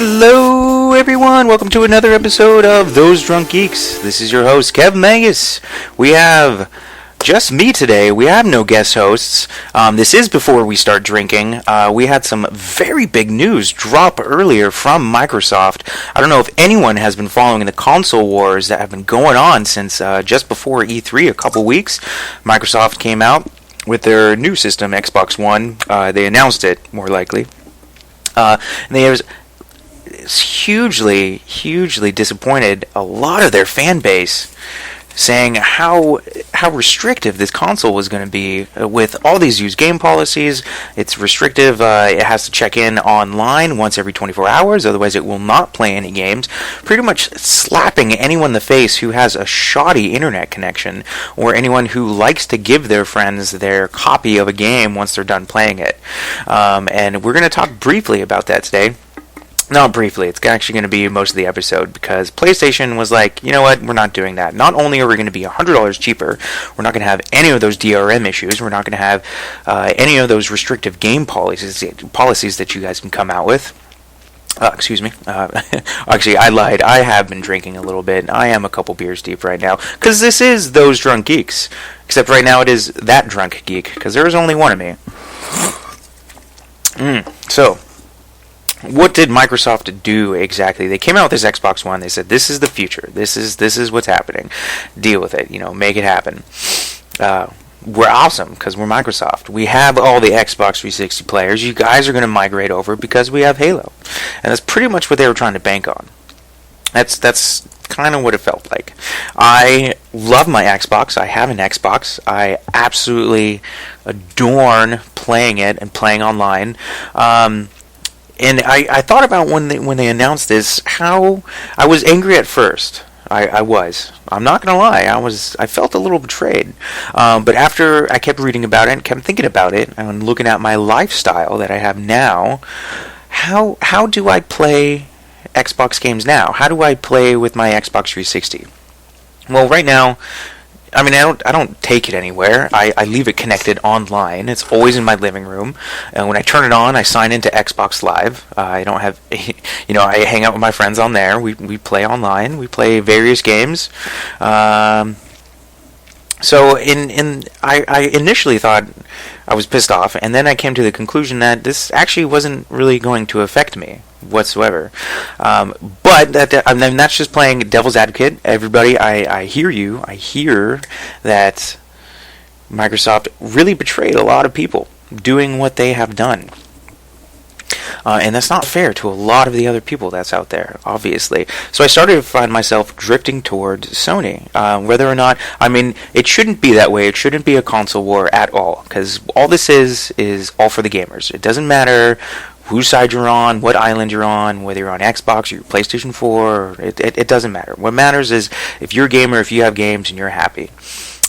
Hello, everyone. Welcome to another episode of Those Drunk Geeks. This is your host, Kev Mangus. We have just me today. We have no guest hosts. This is before we start drinking. We had some very big news drop earlier from Microsoft. I don't know if anyone has been following the console wars that have been going on since just before E3 a couple weeks. Microsoft came out with their new system, Xbox One. They announced it, more likely. And they was hugely disappointed a lot of their fan base, saying how restrictive this console was going to be with all these used game policies. It's restrictive. It has to check in online once every 24 hours, otherwise it will not play any games. Pretty much slapping anyone in the face who has a shoddy internet connection, or anyone who likes to give their friends their copy of a game once they're done playing it. And we're going to talk briefly about that today. Not briefly, it's actually going to be most of the episode, because PlayStation was like, you know what, we're not doing that. Not only are we going to be $100 cheaper, we're not going to have any of those DRM issues, we're not going to have any of those restrictive game policies that you guys can come out with. Excuse me. Actually, I lied. I have been drinking a little bit. I am a couple beers deep right now, because this is Those Drunk Geeks. Except right now it is That Drunk Geek, because there is only one of me. So, what did Microsoft do exactly? They came out with this Xbox One. They said, this is the future. This is what's happening. Deal with it. Make it happen. We're awesome because we're Microsoft. We have all the Xbox 360 players. You guys are going to migrate over because we have Halo. And that's pretty much what they were trying to bank on. That's kind of what it felt like. I love my Xbox. I have an Xbox. I absolutely adorn playing it and playing online. And I thought about when they announced this, how I was angry at first. I was. I'm not gonna lie. I felt a little betrayed. But after I kept reading about it and kept thinking about it and looking at my lifestyle that I have now, how do I play Xbox games now? How do I play with my Xbox 360? Well, right now, I mean, I don't take it anywhere. I leave it connected online. It's always in my living room. And when I turn it on, I sign into Xbox Live. I don't have, I hang out with my friends on there. We play online. We play various games. So I initially thought I was pissed off, and then I came to the conclusion that this actually wasn't really going to affect me whatsoever. But that's just playing devil's advocate. Everybody, I hear you. I hear that Microsoft really betrayed a lot of people doing what they have done. And that's not fair to a lot of the other people that's out there, obviously. So I started to find myself drifting towards Sony. Whether or not, it shouldn't be that way. It shouldn't be a console war at all, because all this is all for the gamers. It doesn't matter whose side you're on, what island you're on, whether you're on Xbox or your PlayStation 4. It doesn't matter. What matters is if you're a gamer, if you have games, and you're happy.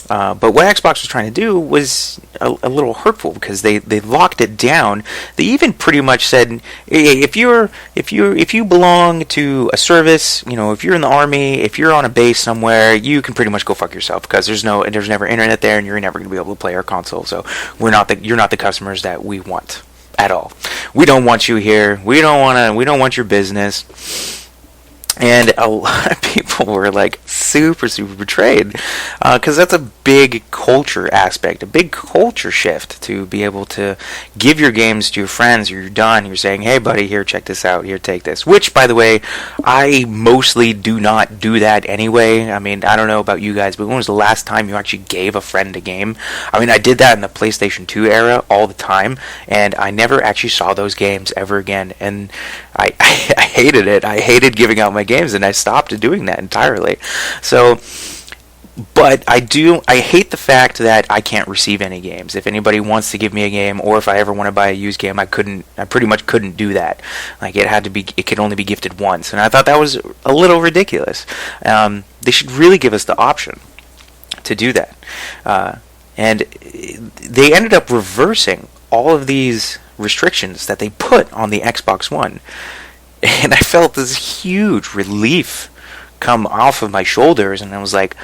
But what Xbox was trying to do was a little hurtful, because they locked it down. They even pretty much said, hey, if you belong to a service, if you're in the army, if you're on a base somewhere, you can pretty much go fuck yourself, because there's never internet there, and you're never going to be able to play our console. So you're not the customers that we want at all. We don't want you here. We don't want your business. And a lot of people were like super betrayed, because that's a big culture aspect, a big culture shift, to be able to give your games to your friends. You're done. You're saying, hey, buddy, here, check this out. Here, take this. Which, by the way, I mostly do not do that anyway. I don't know about you guys, but when was the last time you actually gave a friend a game? I did that in the PlayStation 2 era all the time, and I never actually saw those games ever again. And I hated it. I hated giving out my games, and I stopped doing that entirely. So, but I hate the fact that I can't receive any games. If anybody wants to give me a game, or if I ever want to buy a used game, I pretty much couldn't do that. Like, it could only be gifted once, and I thought that was a little ridiculous. They should really give us the option to do that. And they ended up reversing all of these restrictions that they put on the Xbox One. And I felt this huge relief come off of my shoulders, and I was like,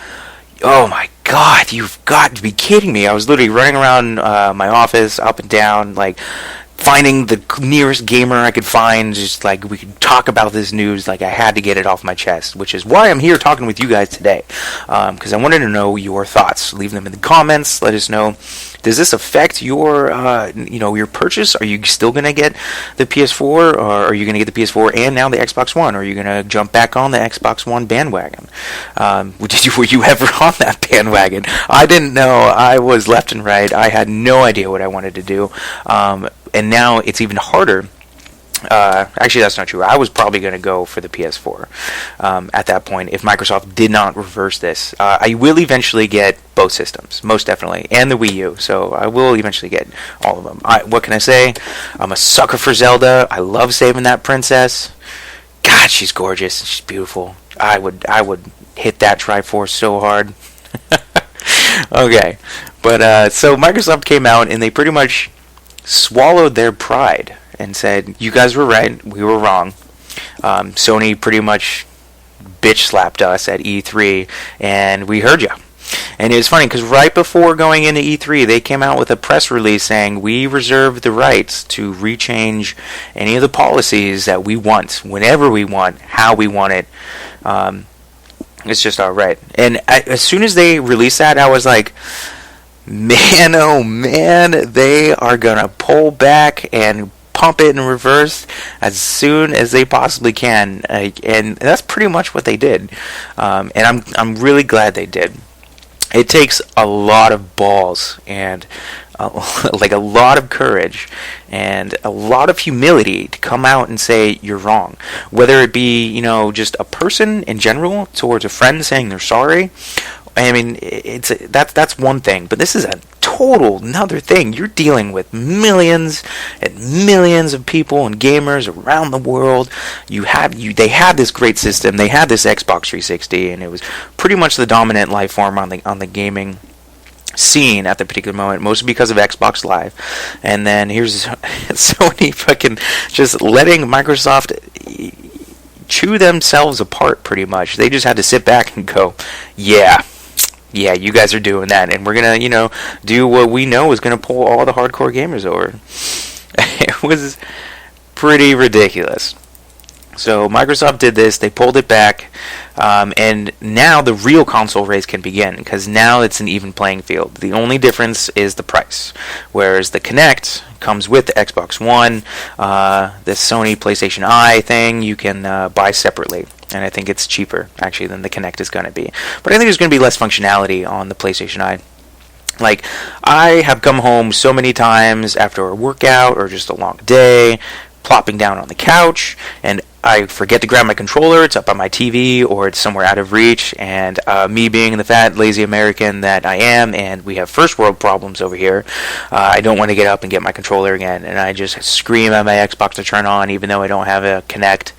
oh my god, you've got to be kidding me. I was literally running around my office, up and down, like finding the nearest gamer I could find, just like we could talk about this news. Like I had to get it off my chest, which is why I'm here talking with you guys today, because I wanted to know your thoughts. Leave them in the comments. Let us know. Does this affect your, your purchase? Are you still gonna get the PS4, or are you gonna get the PS4 and now the Xbox One? Or are you gonna jump back on the Xbox One bandwagon? Were you ever on that bandwagon? I didn't know. I was left and right. I had no idea what I wanted to do, and now it's even harder. Actually, that's not true. I was probably going to go for the PS4 at that point if Microsoft did not reverse this. I will eventually get both systems, most definitely, and the Wii U. So I will eventually get all of them. What can I say? I'm a sucker for Zelda. I love saving that princess. God, she's gorgeous. She's beautiful. I would hit that Triforce so hard. Okay, but so Microsoft came out and they pretty much swallowed their pride and said, you guys were right, we were wrong. Sony pretty much bitch slapped us at E3, and we heard you. And it was funny, because right before going into E3, they came out with a press release saying, we reserve the rights to rechange any of the policies that we want, whenever we want, how we want it. It's just all right. And as soon as they released that, I was like, man, oh man, they are going to pull back and pump it in reverse as soon as they possibly can, and that's pretty much what they did. And I'm really glad they did. It takes a lot of balls and like a lot of courage and a lot of humility to come out and say you're wrong, whether it be just a person in general towards a friend saying they're sorry. I mean, that's one thing, but this is a total another thing. You're dealing with millions and millions of people and gamers around the world. They had this great system. They had this Xbox 360, and it was pretty much the dominant life form on the gaming scene at the particular moment, mostly because of Xbox Live. And then here's Sony fucking just letting Microsoft chew themselves apart pretty much. They just had to sit back and go, yeah, you guys are doing that, and we're gonna, do what we know is gonna pull all the hardcore gamers over. It was pretty ridiculous. So Microsoft did this, they pulled it back, and now the real console race can begin, because now it's an even playing field. The only difference is the price, whereas the Kinect comes with the Xbox One. The Sony PlayStation Eye thing you can buy separately, and I think it's cheaper, actually, than the Kinect is going to be. But I think there's going to be less functionality on the PlayStation Eye. Like, I have come home so many times after a workout or just a long day, plopping down on the couch, and I forget to grab my controller. It's up on my TV, or it's somewhere out of reach, and me being the fat, lazy American that I am, and we have first world problems over here, I don't want to get up and get my controller again, and I just scream at my Xbox to turn on, even though I don't have a Kinect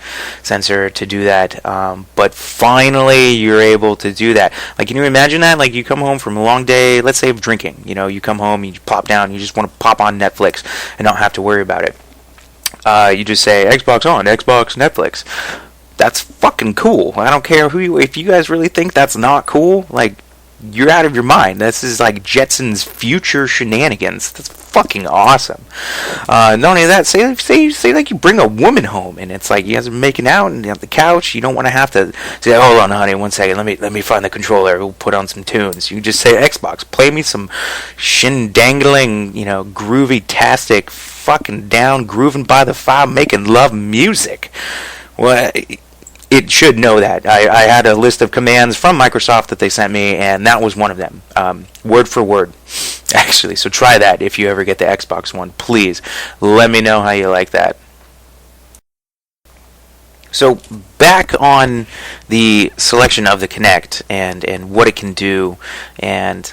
sensor to do that. But finally, you're able to do that. Like, can you imagine that? Like, you come home from a long day, let's say of drinking, you come home, you plop down, you just want to pop on Netflix and not have to worry about it. You just say Xbox on, Xbox, Netflix. That's fucking cool. I don't care if you guys really think that's not cool, like, you're out of your mind. This is like Jetson's future shenanigans. That's fucking awesome. Not only that, say like you bring a woman home and it's like you guys are making out and on the couch. You don't want to have to say, hold on, honey, 1 second. Let me find the controller. We'll put on some tunes. You can just say Xbox. Play me some shin-dangling, groovy-tastic, fucking down, grooving by the fire, making love music. Well, it should know that. I had a list of commands from Microsoft that they sent me, and that was one of them. Word for word, actually. So try that if you ever get the Xbox One. Please, let me know how you like that. So back on the selection of the Kinect and what it can do, and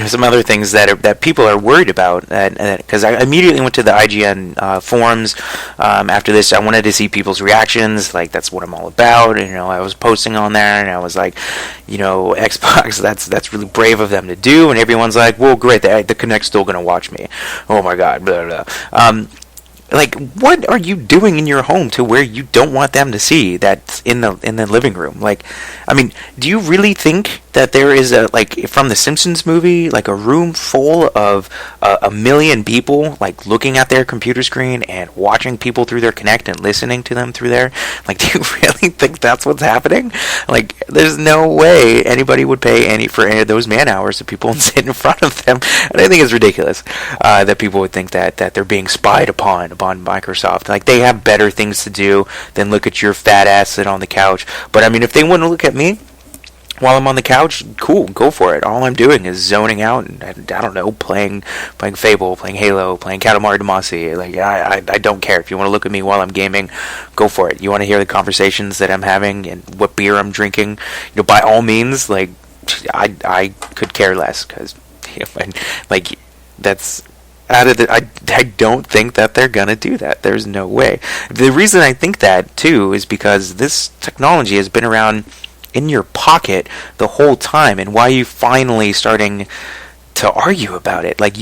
some other things that people are worried about, because I immediately went to the IGN forums after this. I wanted to see people's reactions, like that's what I'm all about. I was posting on there, and I was like, Xbox, that's really brave of them to do, and everyone's like, well, great, the Kinect's still gonna watch me. Oh my god, blah blah. Like, what are you doing in your home to where you don't want them to see that's in the living room? Like, I mean, do you really think that there is a, like, from the Simpsons movie, like a room full of a million people, like, looking at their computer screen and watching people through their Kinect and listening to them through there? Like, do you really think that's what's happening? Like, there's no way anybody would pay for any of those man hours to people and sit in front of them. And I think it's ridiculous that people would think that they're being spied upon Microsoft. Like, they have better things to do than look at your fat ass sit on the couch. But I mean, if they want to look at me while I'm on the couch, cool, go for it. All I'm doing is zoning out and, I don't know, playing Fable, playing Halo, playing Katamari Damacy. Like, I don't care. If you want to look at me while I'm gaming, go for it. You want to hear the conversations that I'm having and what beer I'm drinking, by all means, like, I could care less, because like, that's out of the, I don't think that they're gonna do that. There's no way. The reason I think that too is because this technology has been around in your pocket the whole time, and why are you finally starting to argue about it? Like,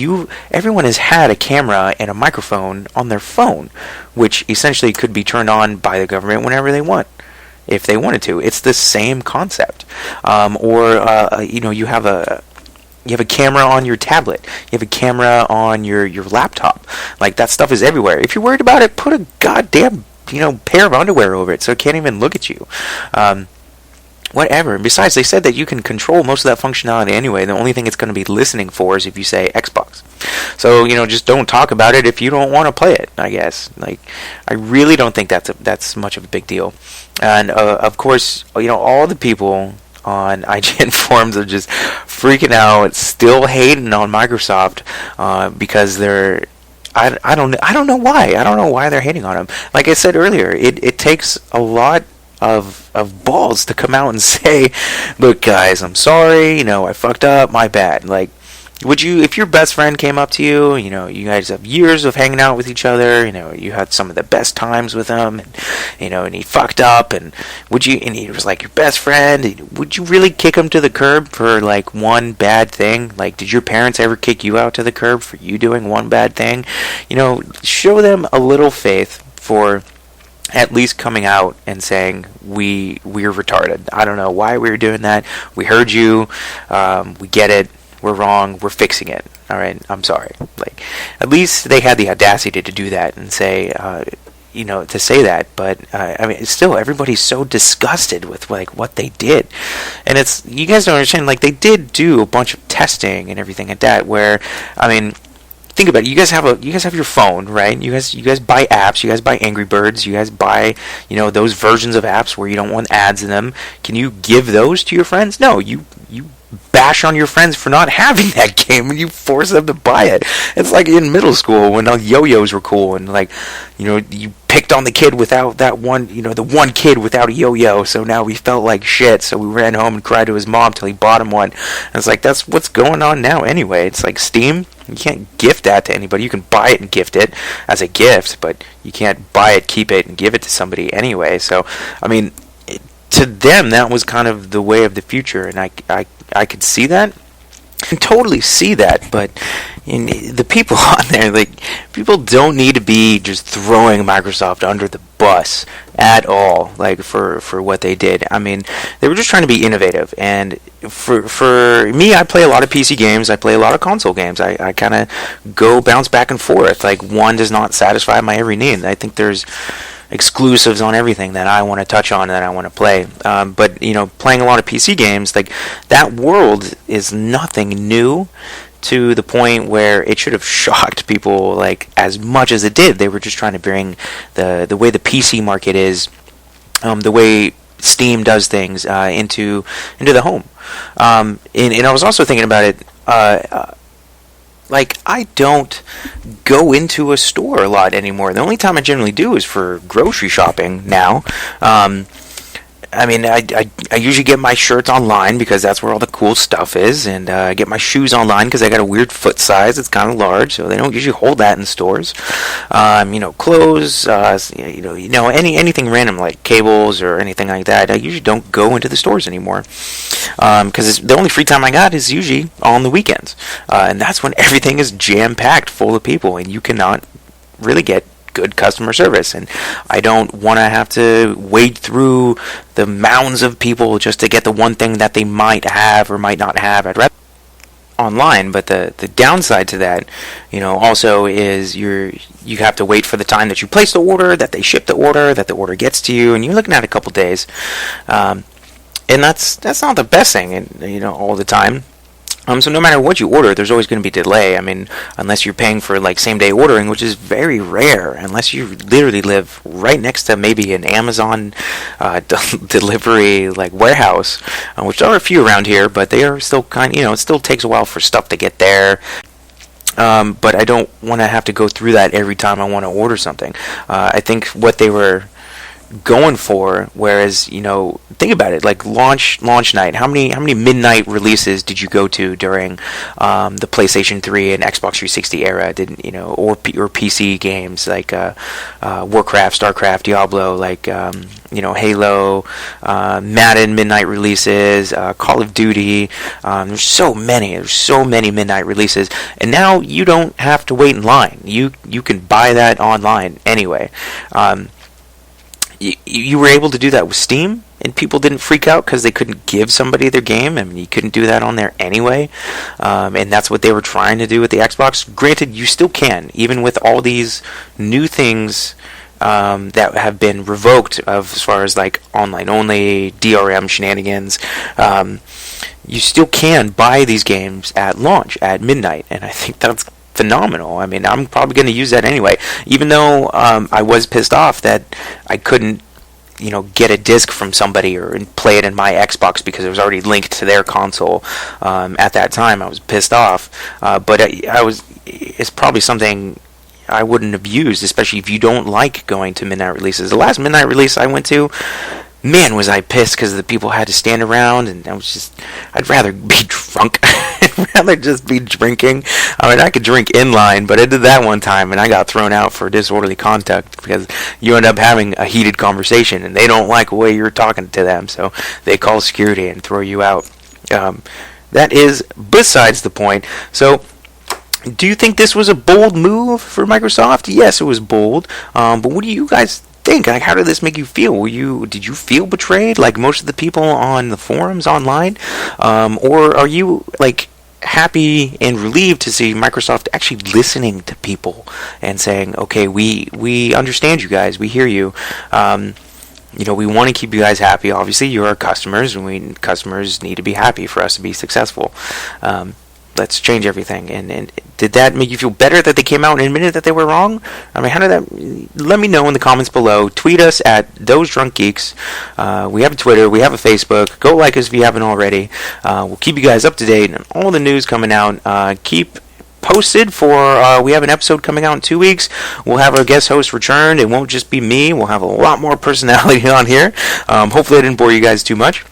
everyone has had a camera and a microphone on their phone, which essentially could be turned on by the government whenever they want, if they wanted to. It's the same concept. You have a camera on your tablet. You have a camera on your laptop. Like, that stuff is everywhere. If you're worried about it, put a goddamn pair of underwear over it so it can't even look at you. Whatever. And besides, they said that you can control most of that functionality anyway. The only thing it's going to be listening for is if you say Xbox. So, just don't talk about it if you don't want to play it, I guess. Like, I really don't think that's much of a big deal. And, of course, all the people on IGN forums are just freaking out, still hating on Microsoft because they're... I don't know why. I don't know why they're hating on them. Like I said earlier, it takes a lot of balls to come out and say, look guys, I'm sorry, I fucked up, my bad. Like, would you, if your best friend came up to you, you guys have years of hanging out with each other, you had some of the best times with him, and, and he fucked up, and and he was like your best friend, would you really kick him to the curb for like one bad thing? Like, did your parents ever kick you out to the curb for you doing one bad thing? Show them a little faith for at least coming out and saying we're retarded. I don't know why we were doing that. We heard you. We get it. We're wrong. We're fixing it. All right. I'm sorry. Like, at least they had the audacity to do that and say, to say that. But I mean, still, everybody's so disgusted with like what they did, and it's, you guys don't understand. Like, they did do a bunch of testing and everything like that. Where, I mean, think about it. You guys have your phone, right? You guys buy apps. You guys buy Angry Birds. You guys buy, those versions of apps where you don't want ads in them. Can you give those to your friends? No, you bash on your friends for not having that game, and you force them to buy it. It's like in middle school when yo-yos were cool, and like, you picked on the kid without that one, the one kid without a yo-yo, so now we felt like shit, so we ran home and cried to his mom till he bought him one. And it's like, that's what's going on now anyway. It's like Steam. You can't gift that to anybody. You can buy it and gift it as a gift, but you can't buy it, keep it, and give it to somebody anyway. So, I mean, to them, that was kind of the way of the future, and I could see that. I can totally see that, but the people on there, like, people don't need to be just throwing Microsoft under the bus at all, like, for what they did. I mean, they were just trying to be innovative, and for me, I play a lot of PC games, I play a lot of console games, I kind of bounce back and forth, like, one does not satisfy my every need. I think there's exclusives on everything that I want to touch on and that I want to play. But playing a lot of PC games, like, that world is nothing new to the point where it should have shocked people like as much as it did. They were just trying to bring the way the PC market is, the way Steam does things into the home. And I was also thinking about it. Like, I don't go into a store a lot anymore. The only time I generally do is for grocery shopping now. I mean, I usually get my shirts online because that's where all the cool stuff is, and I get my shoes online because I got a weird foot size. It's kind of large, so they don't usually hold that in stores. Clothes, anything random like cables or anything like that, I usually don't go into the stores anymore because the only free time I got is usually on the weekends, and that's when everything is jam-packed full of people, and you cannot really get good customer service, and I don't want to have to wade through the mounds of people just to get the one thing that they might have or might not have. I'd rather online. But the downside to that, also is you have to wait for the time that you place the order, that they ship the order, that the order gets to you, and you're looking at a couple days, and that's not the best thing, all the time. So no matter what you order, there's always going to be delay. I mean, unless you're paying for like same-day ordering, which is very rare, unless you literally live right next to maybe an Amazon delivery like warehouse, which there are a few around here, but they are still it still takes a while for stuff to get there. But I don't want to have to go through that every time I want to order something. I think what they were going for, whereas think about it, like launch night, how many midnight releases did you go to during the PlayStation 3 and Xbox 360 era? Or PC games like Warcraft, Starcraft, Diablo, like Halo, Madden midnight releases, Call of Duty. There's so many midnight releases, and now you don't have to wait in line. You can buy that online anyway. You were able to do that with Steam, and people didn't freak out because they couldn't give somebody their game. I mean, you couldn't do that on there anyway, and that's what they were trying to do with the Xbox. Granted, you still can, even with all these new things that have been revoked as far as like online only, DRM shenanigans. You still can buy these games at launch at midnight, and I think that's phenomenal. I mean, I'm probably going to use that anyway, even though I was pissed off that I couldn't get a disc from somebody or play it in my Xbox because it was already linked to their console. At that time I was pissed off, but it's probably something I wouldn't have used, especially if you don't like going to midnight releases. The last midnight release I went to, man, was I pissed because the people had to stand around, and I'd rather be drunk. I'd rather just be drinking. I mean, I could drink in line, but I did that one time, and I got thrown out for disorderly conduct because you end up having a heated conversation, and they don't like the way you're talking to them, so they call security and throw you out. That is besides the point. So, do you think this was a bold move for Microsoft? Yes, it was bold, but what do you guys think? Like, how did this make you feel? Did you feel betrayed like most of the people on the forums online, or are you like happy and relieved to see Microsoft actually listening to people and saying, okay, we understand you guys, we hear you, we want to keep you guys happy. Obviously you're our customers, and customers need to be happy for us to be successful. Let's change everything. And did that make you feel better that they came out and admitted that they were wrong? I mean, how did that... Let me know in the comments below. Tweet us at Those Drunk Geeks. We have a Twitter. We have a Facebook. Go like us if you haven't already. We'll keep you guys up to date on all the news coming out. Keep posted for... we have an episode coming out in 2 weeks. We'll have our guest host return. It won't just be me. We'll have a lot more personality on here. Hopefully I didn't bore you guys too much.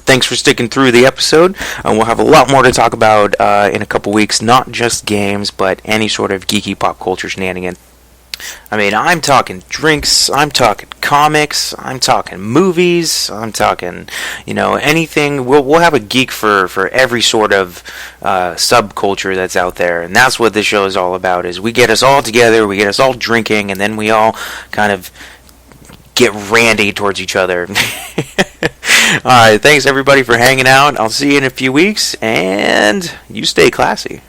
Thanks for sticking through the episode. We'll have a lot more to talk about in a couple weeks. Not just games, but any sort of geeky pop culture shenanigans. I mean, I'm talking drinks, I'm talking comics, I'm talking movies, I'm talking, anything. We'll have a geek for every sort of subculture that's out there. And that's what this show is all about, is we get us all together, we get us all drinking, and then we all kind of get randy towards each other. Alright, thanks everybody for hanging out. I'll see you in a few weeks, and you stay classy.